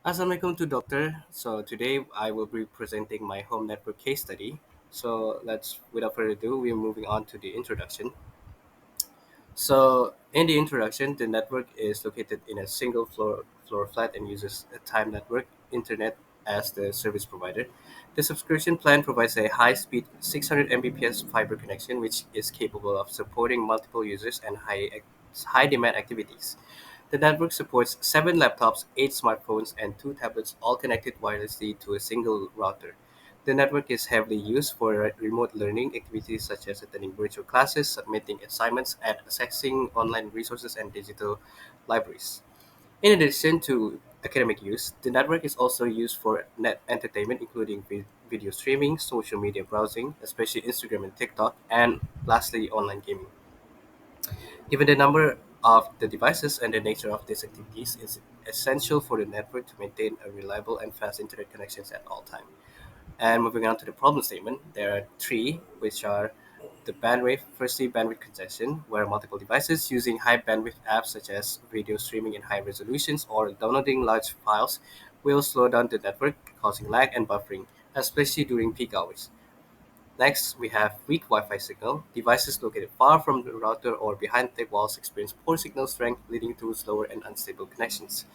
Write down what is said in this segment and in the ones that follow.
Assalamualaikum to doctor. So today I will be presenting my home network case study. So without further ado, we're moving on to the introduction. So in the introduction, the network is located in a single floor flat and uses a time network internet as the service provider. The subscription plan provides a high-speed 600 Mbps fiber connection, which is capable of supporting multiple users and high demand activities. The network supports 7 laptops, 8 smartphones, and 2 tablets, all connected wirelessly to a single router. The network is heavily used for remote learning activities such as attending virtual classes, submitting assignments, and accessing online resources and digital libraries. In addition to academic use, the network is also used for net entertainment, including video streaming, social media browsing, especially Instagram and TikTok, and lastly, online gaming. Given the number of the devices and the nature of these activities, it's essential for the network to maintain a reliable and fast internet connections at all times. And moving on to the problem statement, there are three, which are the bandwidth. Firstly, bandwidth congestion, where multiple devices using high bandwidth apps such as video streaming in high resolutions or downloading large files will slow down the network, causing lag and buffering, especially during peak hours. Next, we have weak Wi-Fi signal. Devices located far from the router or behind thick walls experience poor signal strength, leading to slower and unstable connections.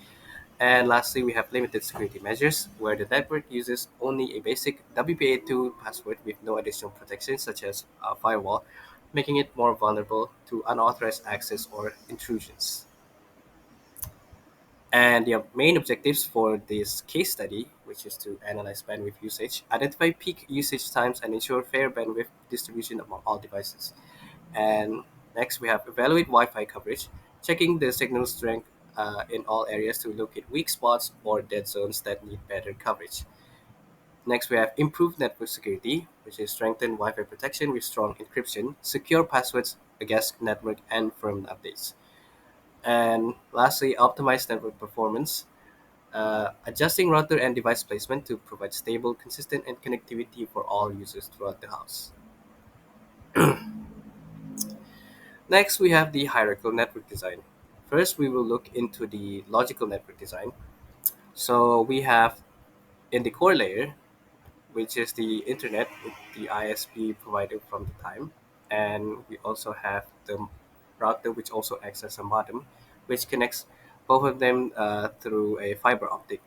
And lastly, we have limited security measures, where the network uses only a basic WPA2 password with no additional protection, such as a firewall, making it more vulnerable to unauthorized access or intrusions. And the main objectives for this case study, which is to analyze bandwidth usage, identify peak usage times, and ensure fair bandwidth distribution among all devices. And next, we have evaluate Wi-Fi coverage, checking the signal strength in all areas to locate weak spots or dead zones that need better coverage. Next, we have improved network security, which is strengthen Wi-Fi protection with strong encryption, secure passwords against network and firmware updates. And lastly, optimize network performance, adjusting router and device placement to provide stable, consistent, and connectivity for all users throughout the house. Next, we have the hierarchical network design. First, we will look into the logical network design. So we have in the core layer, which is the internet with the ISP provided from the time, and we also have the router, which also acts as a modem, which connects both of them through a fiber optic.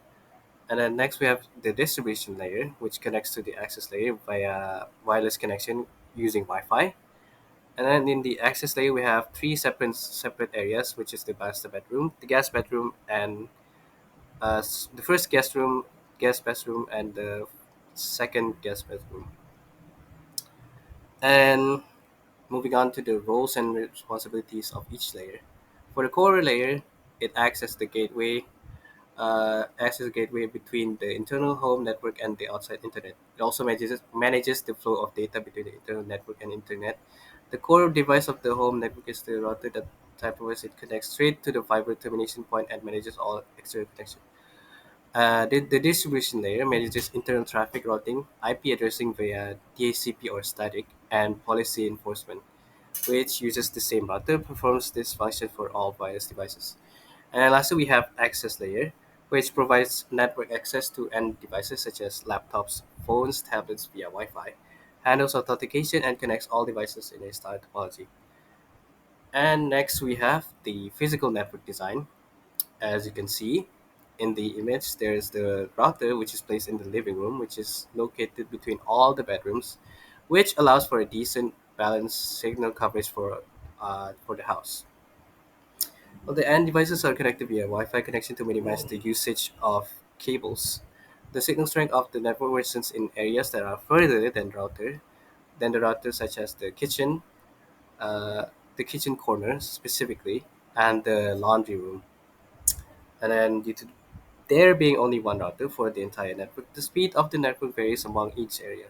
And then next we have the distribution layer, which connects to the access layer via wireless connection using Wi-Fi. And then in the access layer, we have three separate areas, which is the master bedroom, the guest bedroom, and the first guest bedroom, and the second guest bedroom. And moving on to the roles and responsibilities of each layer. For the core layer, it acts as the gateway access gateway between the internal home network and the outside internet. It also manages the flow of data between the internal network and internet. The core device of the home network is the router that type of it connects straight to the fiber termination point and manages all external connection. The distribution layer manages internal traffic routing, IP addressing via DHCP or static, and policy enforcement, which uses the same router, performs this function for all wireless devices. And lastly, we have access layer, which provides network access to end devices such as laptops, phones, tablets via Wi-Fi, handles authentication, and connects all devices in a star topology. And next, we have the physical network design. As you can see in the image, there's the router, which is placed in the living room, which is located between all the bedrooms, which allows for a decent balanced signal coverage for the house. Well, the end devices are connected via Wi-Fi connection to minimize the usage of cables. The signal strength of the network worsens in areas that are further than the router, such as uh, the kitchen corner specifically, and the laundry room. And then due to there being only one router for the entire network, the speed of the network varies among each area.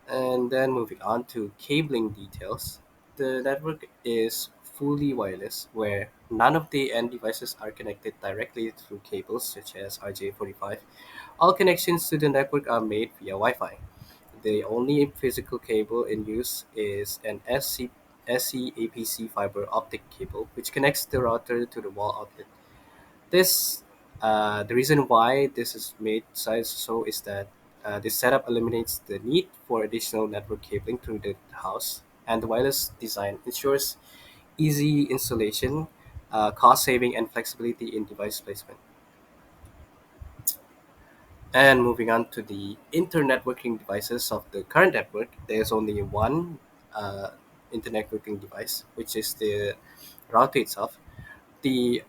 And then moving on to cabling details, the network is fully wireless, where none of the end devices are connected directly through cables such as RJ45. All connections to the network are made via Wi-Fi. The only physical cable in use is an SC-APC fiber optic cable, which connects the router to the wall outlet. This The reason why this is made size so is that this setup eliminates the need for additional network cabling through the house, and the wireless design ensures easy installation, cost saving, and flexibility in device placement. And moving on to the internet working devices of the current network, there's only one uh, internet working device, which is the router itself. The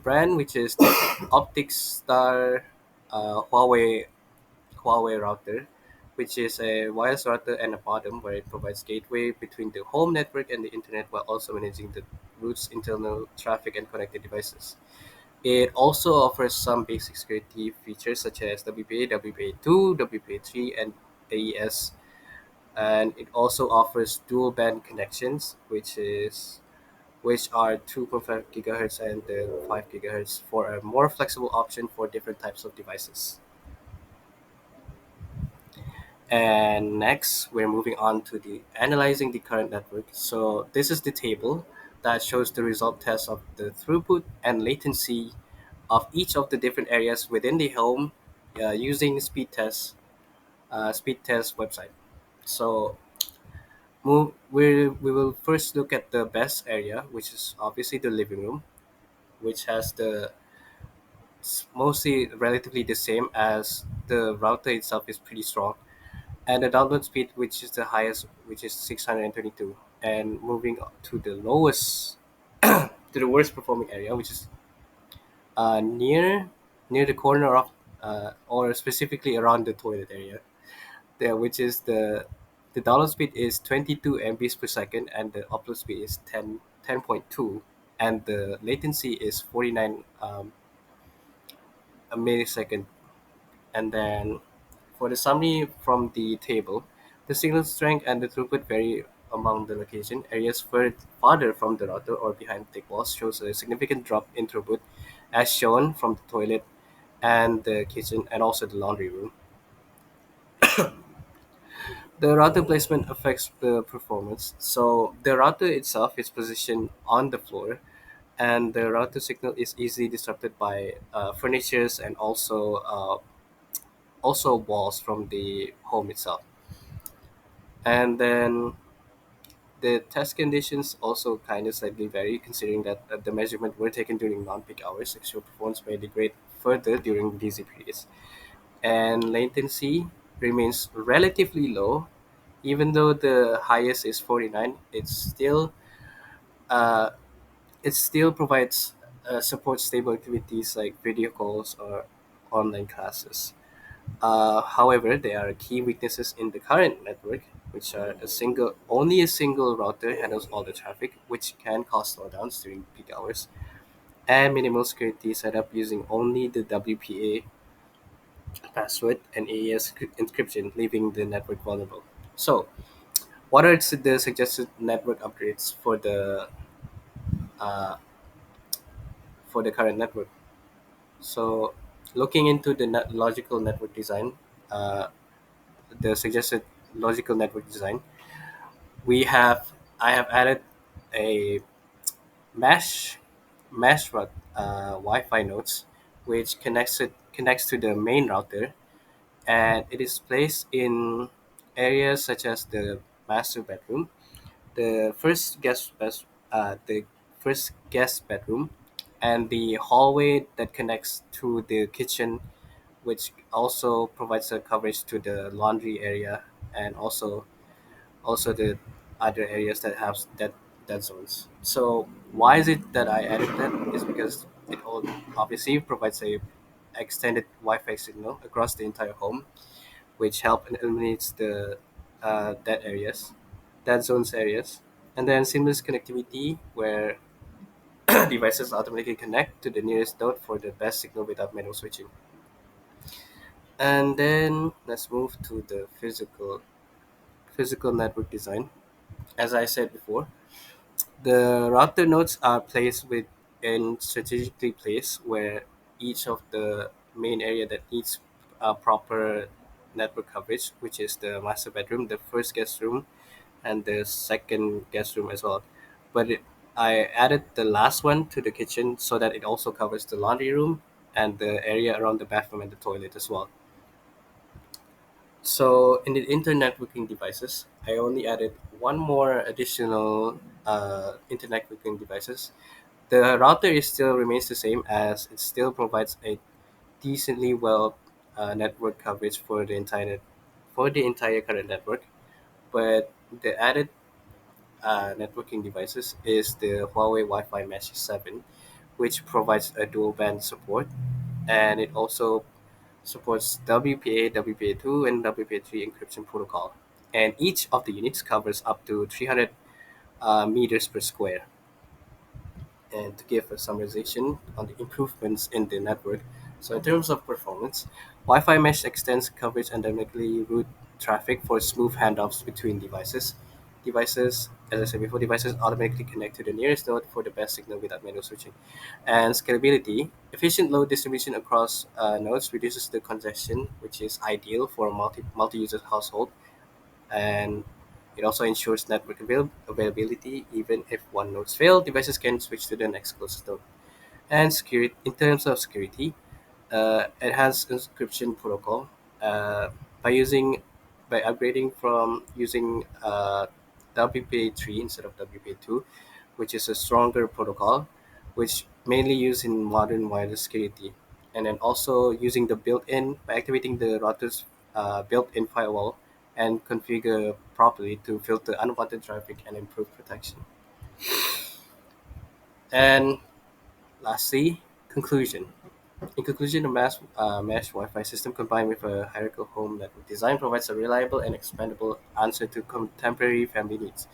brand, which is the Optics Star Huawei router, which is a wireless router and a modem where it provides gateway between the home network and the internet while also managing the route's internal traffic and connected devices. It also offers some basic security features such as WPA, WPA2, WPA3, and AES. And it also offers dual band connections, which are 2.5 gigahertz and 5 gigahertz for a more flexible option for different types of devices. And next, we're moving on to the analyzing the current network. So this is the table that shows the result test of the throughput and latency of each of the different areas within the home using speed test website. So we will first look at the best area, which is obviously the living room, which has the mostly relatively the same as the router itself is pretty strong, and the download speed, which is the highest, which is 622. And moving to the lowest, to the worst performing area, which is near the corner of, or specifically around the toilet area, there, which is the download speed is 22 MBs per second, and the upload speed is 10.2, and the latency is 49 a millisecond. And then for the summary from the table, the signal strength and the throughput vary among the location. Areas farther from the router or behind thick walls shows a significant drop in throughput, as shown from the toilet and the kitchen and also the laundry room. The router placement affects the performance. So the router itself is positioned on the floor, and the router signal is easily disrupted by furnitures and also walls from the home itself. And then the test conditions also kind of slightly vary, considering that the measurement were taken during non-peak hours. Actual performance may degrade further during busy periods, and latency remains relatively low. Even though the highest is 49, uh, it still provides support stable activities like video calls or online classes. However, there are key weaknesses in the current network, which are only a single router handles all the traffic, which can cause slowdowns during peak hours, and minimal security setup using only the WPA password and AES encryption, leaving the network vulnerable. So, what are the suggested network upgrades uh, for the current network? So, looking into the logical network design, uh, the suggested logical network design, we have I have added a mesh Wi-Fi nodes, which connects to the main router, and it is placed in areas such as the master bedroom, the the first guest bedroom, and the hallway that connects to the kitchen, which also provides a coverage to the laundry area, and also the other areas that have that zones. So why is it that I added that? Is because it all obviously provides a extended Wi-Fi signal across the entire home, which help and eliminates the that zones areas, and then seamless connectivity where devices automatically connect to the nearest node for the best signal without manual switching. And then let's move to the physical network design. As I said before, the router nodes are placed within strategically placed where each of the main area that needs proper network coverage, which is the master bedroom, the first guest room, and the second guest room as well. But I added the last one to the kitchen so that it also covers the laundry room and the area around the bathroom and the toilet as well. So in the internet networking devices, I only added one more additional internet networking devices. The router is still remains the same as it still provides a decently well network coverage for the entire current network. But the added networking devices is the Huawei Wi-Fi Mesh 7, which provides a dual band support, and it also supports WPA, WPA2, and WPA3 encryption protocol. And each of the units covers up to 300 meters per square. And to give a summarization on the improvements in the network. So in terms of performance, Wi-Fi mesh extends coverage and dynamically route traffic for smooth handoffs between devices. As I said before, devices automatically connect to the nearest node for the best signal without manual switching. And scalability, efficient load distribution across nodes reduces the congestion, which is ideal for a multi-user household, and it also ensures network availability. Even if one node fails, devices can switch to the next closest node. And security, in terms of security, it has encryption protocol. Uh, by using by upgrading from using WPA3 instead of WPA2, which is a stronger protocol, which mainly used in modern wireless security, and then also using the built-in by activating the router's built-in firewall and configure properly to filter unwanted traffic and improve protection. And lastly, conclusion. In conclusion, a mesh Wi-Fi system combined with a hierarchical home network design provides a reliable and expandable answer to contemporary family needs.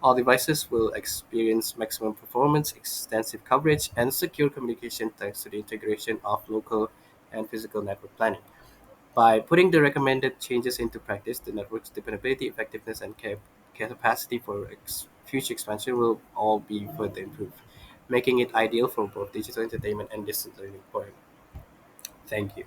All devices will experience maximum performance, extensive coverage, and secure communication thanks to the integration of local and physical network planning. By putting the recommended changes into practice, the network's dependability, effectiveness, and capacity for future expansion will all be further improved, making it ideal for both digital entertainment and distance learning. Thank you.